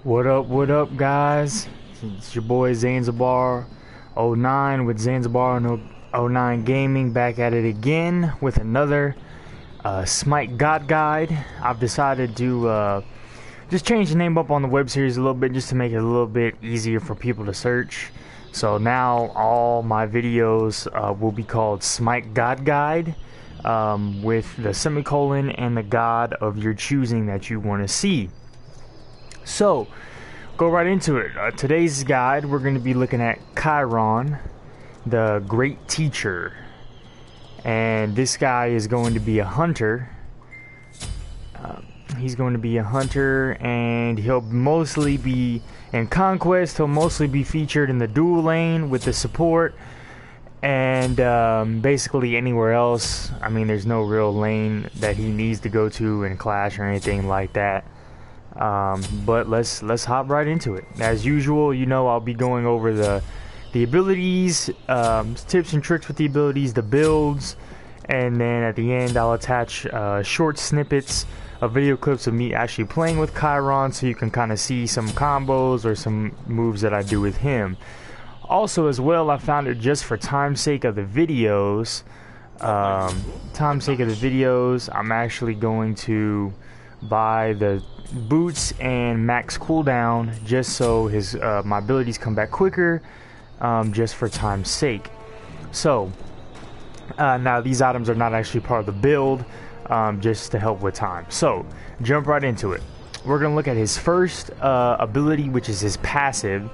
What up, guys? It's your boy Zanzibar09 with Zanzibar and 09 Gaming, back at it again with another Smite God Guide. I've decided to just change the name up on the web series a little bit, just to make it a little bit easier for people to search. So now all my videos will be called Smite God Guide, with the semicolon and the god of your choosing that you want to see. So, go right into it. Today's guide, we're going to be looking at Chiron, the great teacher. And this guy is going to be a hunter. He's going to be a hunter, and he'll mostly be in Conquest. He'll mostly be featured in the dual lane with the support. And basically anywhere else. I mean, there's no real lane that he needs to go to in Clash or anything like that. But let's hop right into it. As usual, you know, I'll be going over the abilities, tips and tricks with the abilities, the builds, and then at the end I'll attach short snippets of video clips of me actually playing with Chiron, so you can kind of see some combos or some moves that I do with him. Also, as well, I found it just for time's sake of the videos. I'm actually going to buy the boots and max cooldown just so his my abilities come back quicker, just for time's sake. So now these items are not actually part of the build, just to help with time. So jump right into it. We're gonna look at his first ability, which is his passive.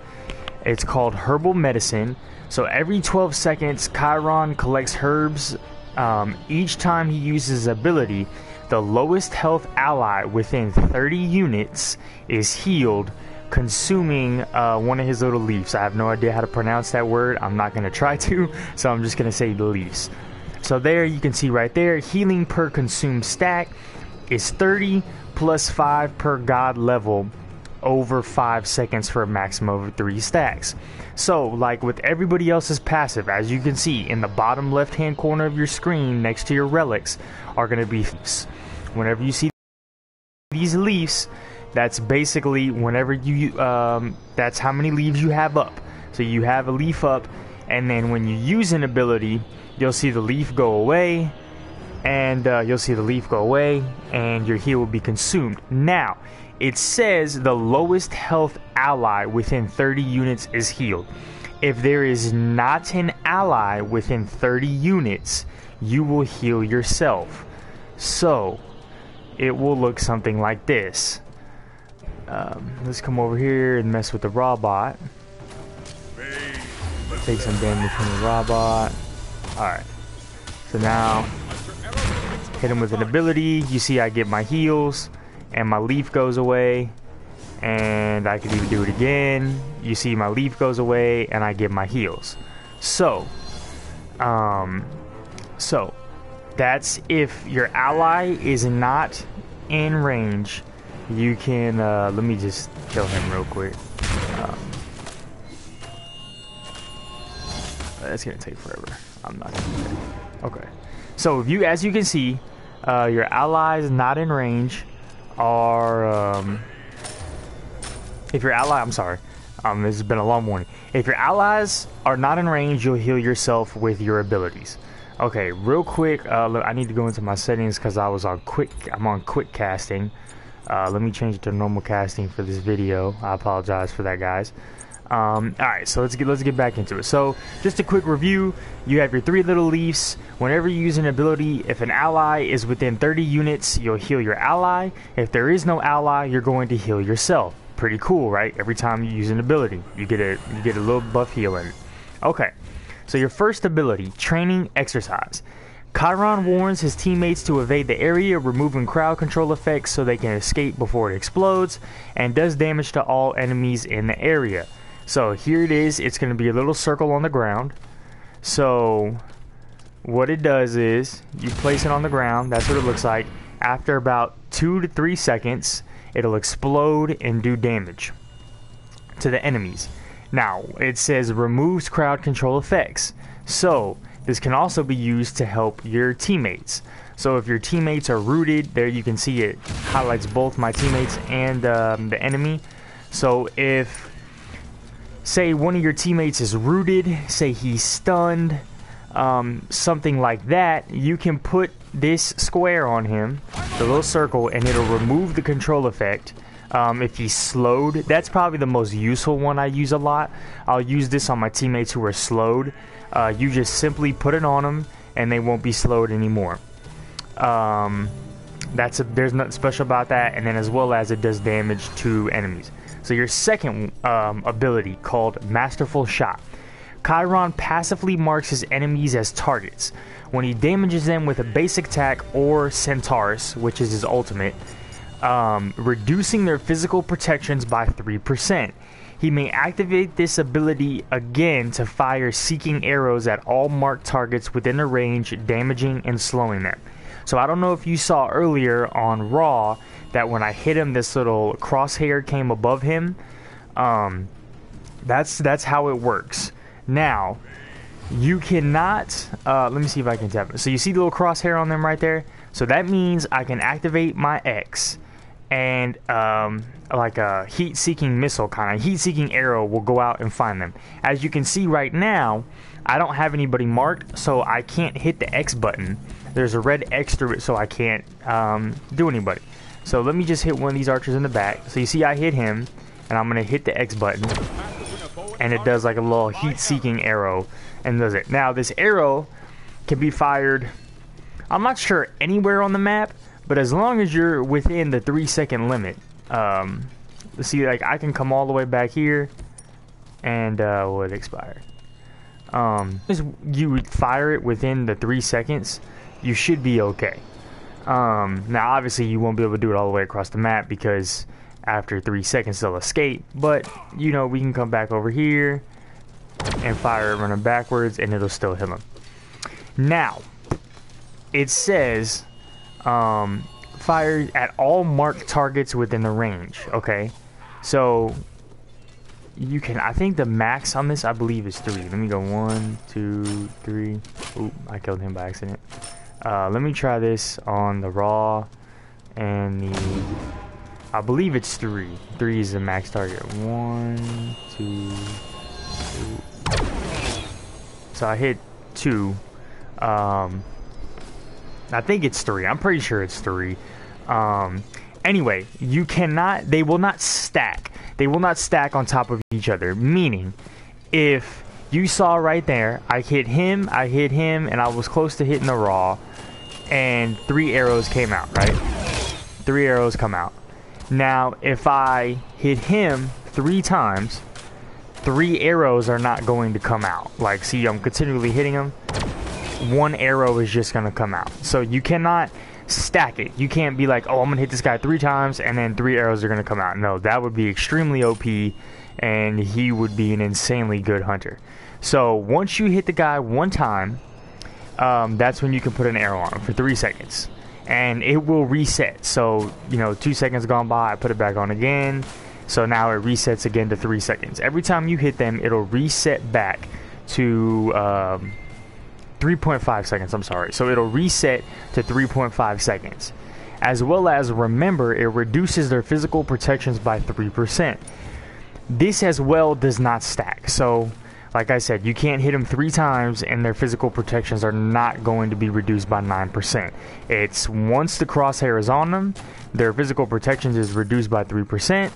It's called Herbal Medicine. So every 12 seconds Chiron collects herbs. Each time he uses his ability, the lowest health ally within 30 units is healed, consuming one of his little leaves. I have no idea how to pronounce that word. I'm not going to try to, so I'm just going to say the leaves. So there you can see right there, healing per consumed stack is 30 plus 5 per god level over 5 seconds for a maximum of 3 stacks. So like with everybody else's passive, as you can see in the bottom left hand corner of your screen next to your relics are going to be, whenever you see these leaves, that's basically whenever you that's how many leaves you have up. So you have a leaf up, and then when you use an ability, you'll see the leaf go away, and your heal will be consumed. Now it says the lowest health ally within 30 units is healed. If there is not an ally within 30 units, you will heal yourself. So it will look something like this. Let's come over here and mess with the robot. Take some damage from the robot. Alright. So now, hit him with an ability. You see I get my heals, and my leaf goes away. And I can even do it again. You see my leaf goes away, and I get my heals. So, that's if your ally is not in range. You can let me just kill him real quick. That's gonna take forever. I'm not gonna do that. Okay, so if you, as you can see, your allies not in range are if your ally, I'm sorry, this has been a long morning. If your allies are not in range, you'll heal yourself with your abilities. Okay, real quick, I need to go into my settings because I'm on quick casting. Let me change it to normal casting for this video. I apologize for that, guys. Alright, so let's get back into it. So just a quick review. You have your 3 little leaves. Whenever you use an ability, if an ally is within 30 units, you'll heal your ally. If there is no ally, you're going to heal yourself. Pretty cool, right? Every time you use an ability, you get a little buff healing. Okay, so your first ability, Training Exercise. Chiron warns his teammates to evade the area, removing crowd control effects so they can escape before it explodes, and does damage to all enemies in the area. So here it is. It's going to be a little circle on the ground. So what it does is you place it on the ground. That's what it looks like. After about 2 to 3 seconds, it'll explode and do damage to the enemies. Now it says removes crowd control effects. So this can also be used to help your teammates. So if your teammates are rooted, there you can see it highlights both my teammates and the enemy. So if, say, one of your teammates is rooted, say he's stunned, something like that, you can put this square on him, the little circle, and it'll remove the control effect. If he's slowed, that's probably the most useful one I use a lot. I'll use this on my teammates who are slowed. You just simply put it on them and they won't be slowed anymore. There's nothing special about that, and then as well as it does damage to enemies. So your second ability, called Masterful Shot. Chiron passively marks his enemies as targets. When he damages them with a basic attack or Centaurus, which is his ultimate, reducing their physical protections by 3%. He may activate this ability again to fire seeking arrows at all marked targets within the range, damaging and slowing them. So I don't know if you saw earlier on Raw that when I hit him, this little crosshair came above him. That's how it works. Now, you cannot, let me see if I can tap it. So you see the little crosshair on them right there? So that means I can activate my X, and like a heat-seeking missile kind of heat-seeking arrow will go out and find them. As you can see right now, I don't have anybody marked, so I can't hit the X button. There's a red X through it, so I can't do anybody. So let me just hit one of these archers in the back. So you see I hit him, and I'm going to hit the X button, and it does like a little heat-seeking arrow, and does it. Now, this arrow can be fired, I'm not sure anywhere on the map, but as long as you're within the 3-second limit. See, like, I can come all the way back here, and it expired. You would fire it within the 3 seconds, you should be okay. Now, obviously, you won't be able to do it all the way across the map because after 3 seconds they'll escape, but you know, we can come back over here and fire it running backwards, and it'll still hit them. Now, it says fire at all marked targets within the range. Okay, so you can, I think the max on this, I believe, is 3. Let me go 1, 2, 3. Oop, I killed him by accident. Let me try this on the raw, and the, I believe it's 3. 3 is the max target. 1, 2, 3. So I hit 2. I think it's 3. I'm pretty sure it's 3. Anyway, you cannot, they will not stack. They will not stack on top of each other. Meaning, if you saw right there, I hit him, and I was close to hitting the raw, and 3 arrows came out, right? 3 arrows come out. Now, if I hit him 3 times, 3 arrows are not going to come out. Like, see, I'm continually hitting him. 1 arrow is just going to come out. So you cannot stack it. You can't be like, oh, I'm going to hit this guy 3 times, and then 3 arrows are going to come out. No, that would be extremely OP, and he would be an insanely good hunter. So once you hit the guy 1 time, that's when you can put an arrow on him for 3 seconds. And it will reset. So, you know, 2 seconds gone by, I put it back on again. So now it resets again to 3 seconds. Every time you hit them, it'll reset back to 3.5 seconds, I'm sorry. So it'll reset to 3.5 seconds. As well as, remember, it reduces their physical protections by 3%. This as well does not stack. So, like I said, you can't hit them 3 times and their physical protections are not going to be reduced by 9%. It's once the crosshair is on them, their physical protections is reduced by 3%,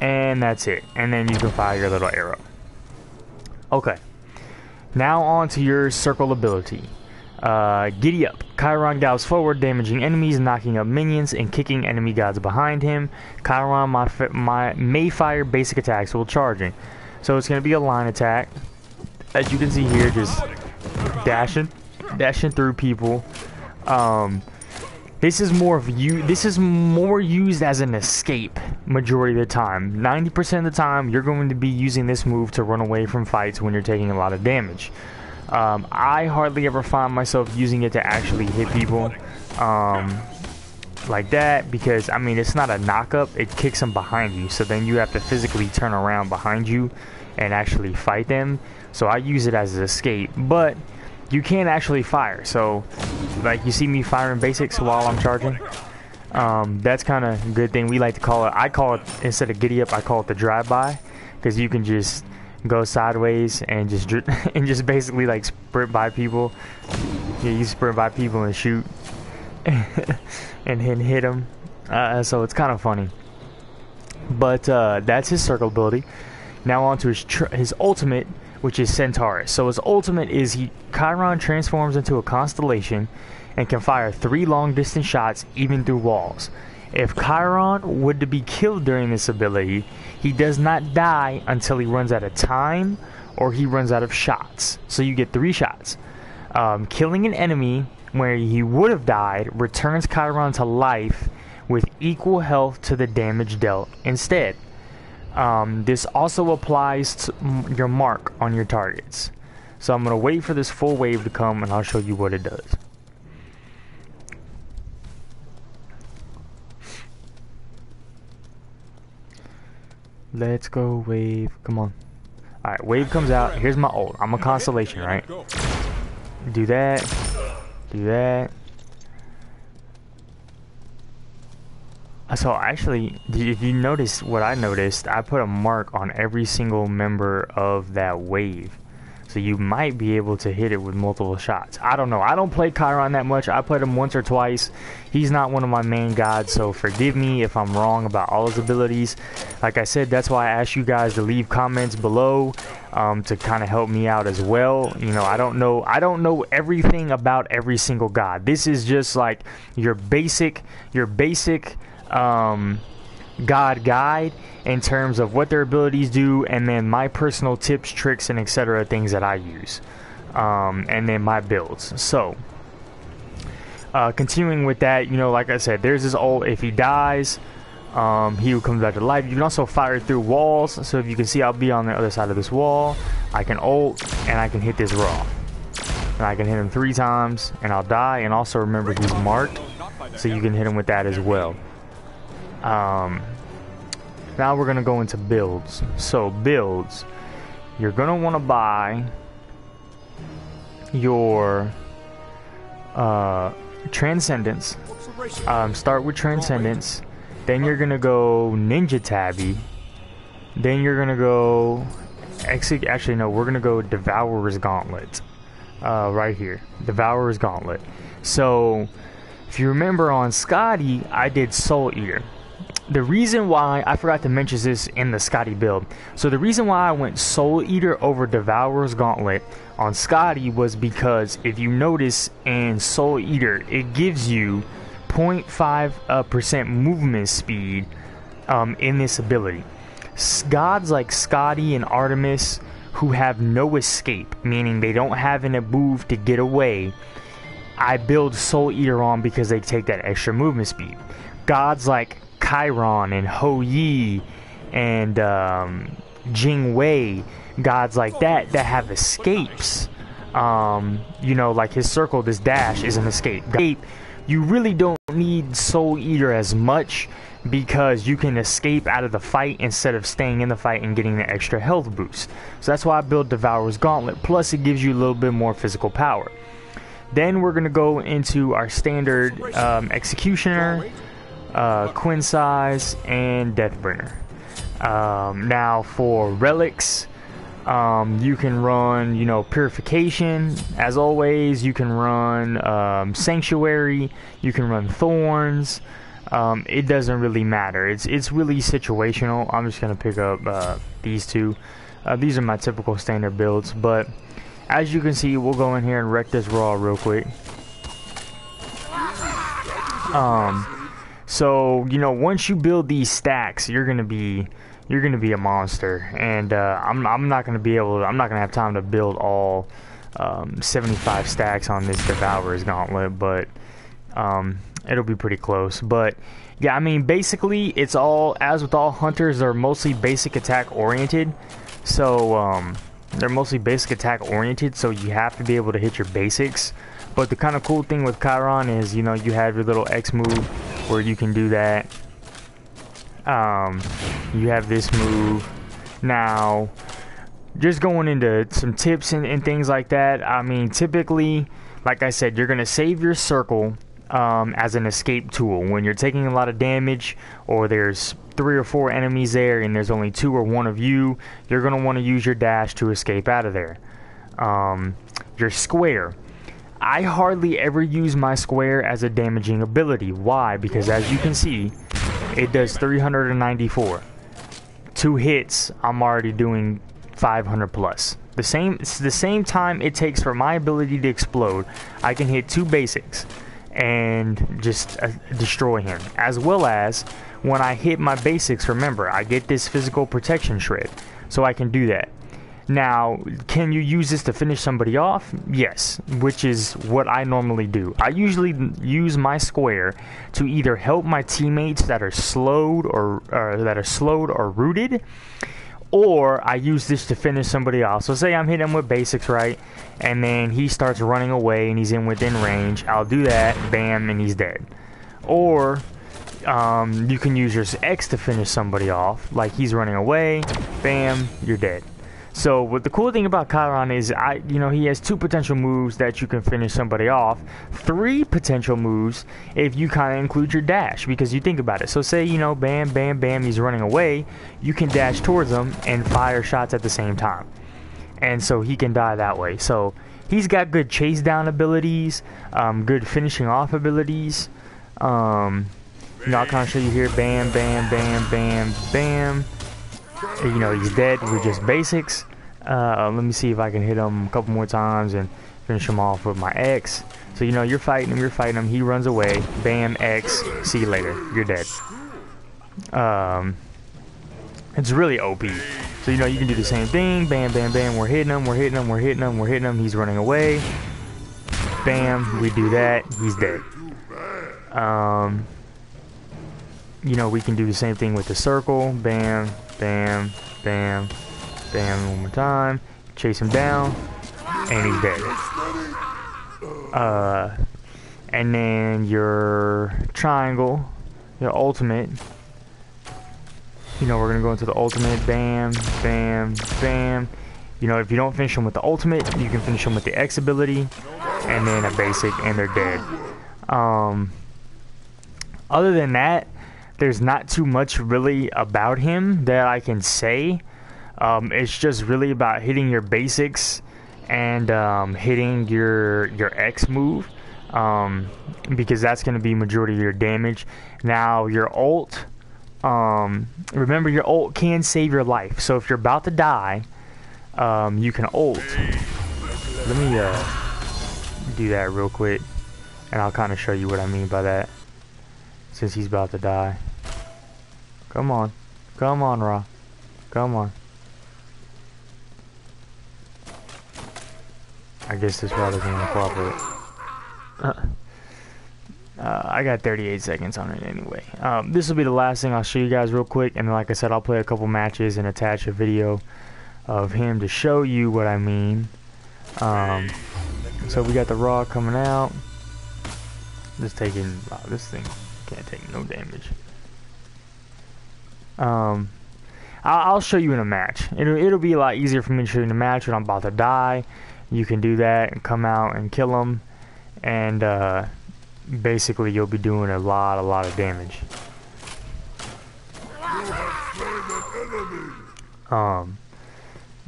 and that's it. And then you can fire your little arrow. Okay. Now on to your circle ability. Giddy Up. Chiron gallops forward, damaging enemies, knocking up minions, and kicking enemy gods behind him. Chiron may fire basic attacks while charging. So it's going to be a line attack. As you can see here, just dashing through people. This is more used as an escape majority of the time. 90% of the time, you're going to be using this move to run away from fights when you're taking a lot of damage. I hardly ever find myself using it to actually hit people like that, because I mean, it's not a knock-up, it kicks them behind you, so then you have to physically turn around behind you and actually fight them. So I use it as an escape, but you can't actually fire. So like, you see me firing basics while I'm charging. That's kind of a good thing. We like to call it, I call it, instead of giddy up, I call it the drive-by, because you can just go sideways and just and just basically like sprint by people. Yeah, you sprint by people and shoot and hit them. So it's kind of funny. But that's his circle ability. Now on to his ultimate, which is Centaurus. So his ultimate is Chiron transforms into a constellation and can fire 3 long-distance shots even through walls. If Chiron were to be killed during this ability, he does not die until he runs out of time or he runs out of shots. So you get 3 shots. Killing an enemy where he would have died returns Chiron to life with equal health to the damage dealt instead. This also applies to your mark on your targets. So I'm going to wait for this full wave to come and I'll show you what it does. Let's go, wave. Come on. Alright, wave comes out. Here's my ult. I'm a constellation, right? Do that. Do that. So actually, if you notice what I noticed, I put a mark on every single member of that wave. So you might be able to hit it with multiple shots. I don't know. I don't play Chiron that much. I played him once or twice. He's not one of my main gods, so forgive me if I'm wrong about all his abilities. Like I said, that's why I asked you guys to leave comments below to kind of help me out as well. You know, I don't know everything about every single god. This is just like your basic god guide in terms of what their abilities do, and then my personal tips, tricks, and etc. things that I use, and then my builds. So continuing with that, you know, like I said, there's his ult. If he dies, he will come back to life. You can also fire through walls. So if you can see, I'll be on the other side of this wall. I can ult and I can hit this raw, and I can hit him 3 times and I'll die. And also remember, he's marked, so you can hit him with that as well. Now we're gonna go into builds. So builds, you're gonna want to buy your Transcendence. Start with Transcendence, then you're gonna go Ninja Tabby, then you're gonna go actually no, we're gonna go Devourer's Gauntlet. Right here, Devourer's Gauntlet. So if you remember on Scotty, I did Soul Eater. The reason why, I forgot to mention this in the Scotty build. So the reason why I went Soul Eater over Devourer's Gauntlet on Scotty was because if you notice in Soul Eater, it gives you 0.5% movement speed in this ability. Gods like Scotty and Artemis who have no escape, meaning they don't have an move to get away, I build Soul Eater on because they take that extra movement speed. Gods like Chiron and Ho Yi and Jing Wei, gods like that have escapes. You know, like his circle, this dash is an escape. You really don't need Soul Eater as much because you can escape out of the fight instead of staying in the fight and getting the extra health boost. So that's why I built Devourer's Gauntlet. Plus, it gives you a little bit more physical power. Then we're gonna go into our standard Executioner, Quinn Size, and Deathbringer. Now for relics, you can run, you know, Purification as always. You can run Sanctuary. You can run Thorns. It doesn't really matter. It's really situational. I'm just gonna pick up these two. These are my typical standard builds, but as you can see, we'll go in here and wreck this raw real quick. So you know, once you build these stacks, you're gonna be a monster, and I'm not gonna have time to build all 75 stacks on this Devourer's Gauntlet, but it'll be pretty close. But yeah, I mean, basically it's all, as with all hunters, they're mostly basic attack oriented. So they're mostly basic attack oriented, so you have to be able to hit your basics. But the kind of cool thing with Chiron is, you know, you have your little X move where you can do that. You have this move. Now, just going into some tips and things like that, I mean, typically, like I said, you're going to save your circle as an escape tool. When you're taking a lot of damage, or there's 3 or 4 enemies there and there's only 2 or 1 of you, you're going to want to use your dash to escape out of there. Your square. I hardly ever use my square as a damaging ability. Why? Because as you can see, it does 394. 2 hits, I'm already doing 500 plus. The same time it takes for my ability to explode, I can hit 2 basics and just destroy him. As well as when I hit my basics, remember, I get this physical protection shred, so I can do that. Now, can you use this to finish somebody off? Yes, which is what I normally do. I usually use my square to either help my teammates that are slowed or rooted, or I use this to finish somebody off. So say I'm hitting him with basics, right? And then he starts running away and he's within range. I'll do that, bam, and he's dead. Or you can use your X to finish somebody off. Like he's running away, bam, you're dead. So what the cool thing about Chiron is, he has 2 potential moves that you can finish somebody off, 3 potential moves if you kind of include your dash, because you think about it. So say, bam, bam, bam, he's running away, you can dash towards him and fire shots at the same time. And so he can die that way. So he's got good chase down abilities, good finishing off abilities. I'll kind of show you here, bam, bam, bam, bam, bam. He's dead with just basics. Let me see if I can hit him a couple more times and finish him off with my X. So you're fighting him, he runs away, bam, X, see you later, you're dead. It's really OP. So you can do the same thing, bam, bam, bam, we're hitting him, he's running away, bam, we do that, he's dead. We can do the same thing with the circle, bam, bam, bam, bam, one more time, chase him down, and he's dead. And then your triangle, your ultimate, we're gonna go into the ultimate, bam, bam, bam. If you don't finish him with the ultimate, you can finish him with the X ability, and then a basic, and they're dead. Other than that, there's not too much really about him that I can say. It's just really about hitting your basics and hitting your X move, because that's going to be majority of your damage. Now your ult, remember your ult can save your life. So if you're about to die, you can ult. Let me do that real quick, and I'll kind of show you what I mean by that, since he's about to die. Come on, Ra, come on. I guess this route doesn't want to cooperate. I got 38 seconds on it anyway. This will be the last thing I'll show you guys real quick, and then like I said, I'll play a couple matches and attach a video of him to show you what I mean. So we got the Raw coming out. Just taking, wow, this thing can't take no damage. I'll show you in a match. It'll be a lot easier for me to show you in a match when I'm about to die. You can do that and come out and kill him, and basically you'll be doing a lot of damage. Let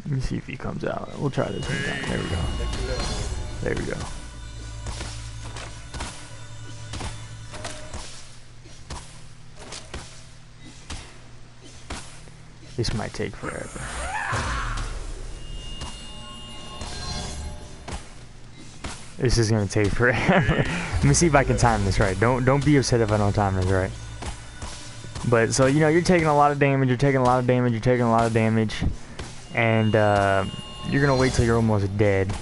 me see if he comes out. We'll try this one time. There we go. There we go. This might take forever. This is gonna take forever. Let me see if I can time this right. Don't be upset if I don't time this right. But so you're taking a lot of damage. You're taking a lot of damage. You're taking a lot of damage, and you're gonna wait till you're almost dead.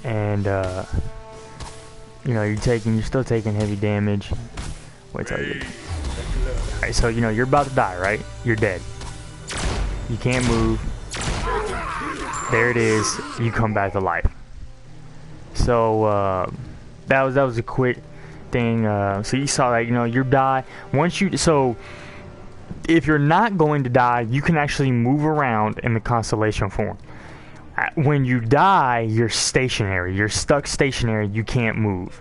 And you're still taking heavy damage. Wait till you. Alright, so you're about to die, right? You're dead. You can't move. There it is. You come back to life. So that was a quick thing. So you saw that you die once you. So if you're not going to die, you can actually move around in the constellation form. When you die, you're stationary. You're stuck stationary. You can't move.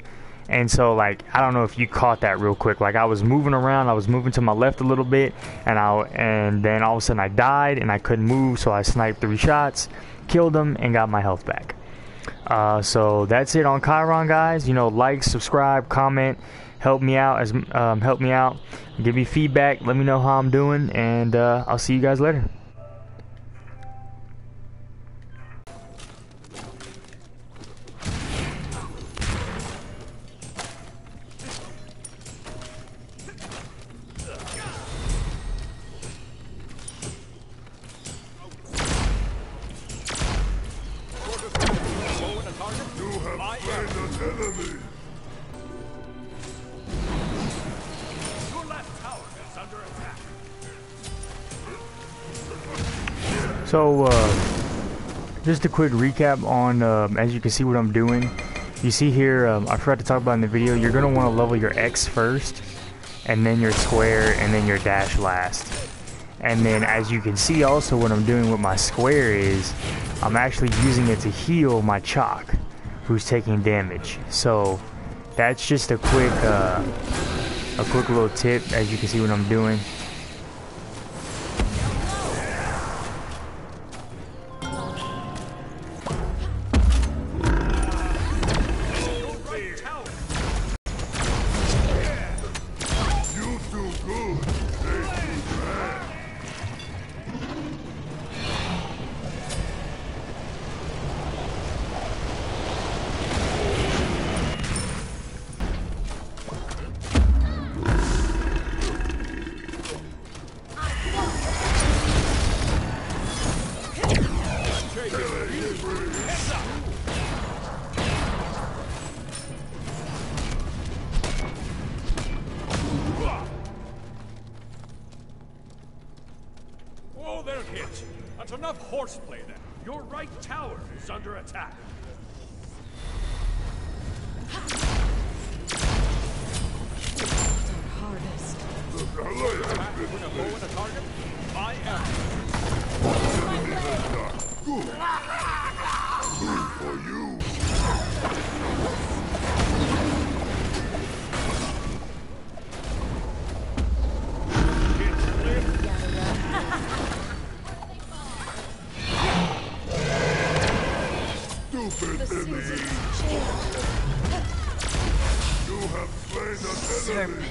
And so, like, I don't know if you caught that real quick. Like, I was moving around, I was moving to my left a little bit, and then all of a sudden I died and I couldn't move, so I sniped 3 shots, killed him, and got my health back. So that's it on Chiron, guys. You know, like, subscribe, comment, help me out, give me feedback, let me know how I'm doing, and I'll see you guys later. So, just a quick recap on, as you can see what I'm doing. You see here, I forgot to talk about in the video, you're going to want to level your X first, and then your square, and then your dash last. And then, as you can see also, what I'm doing with my square is, I'm actually using it to heal my Chalk, who's taking damage. So, that's just a quick little tip, as you can see what I'm doing. Oh, they're hit. That's enough horseplay then. Your right tower is under attack. Harvest. Bring a bow and a target. I am. Good for you. Stupid enemy. You have slain an enemy.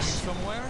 Somewhere?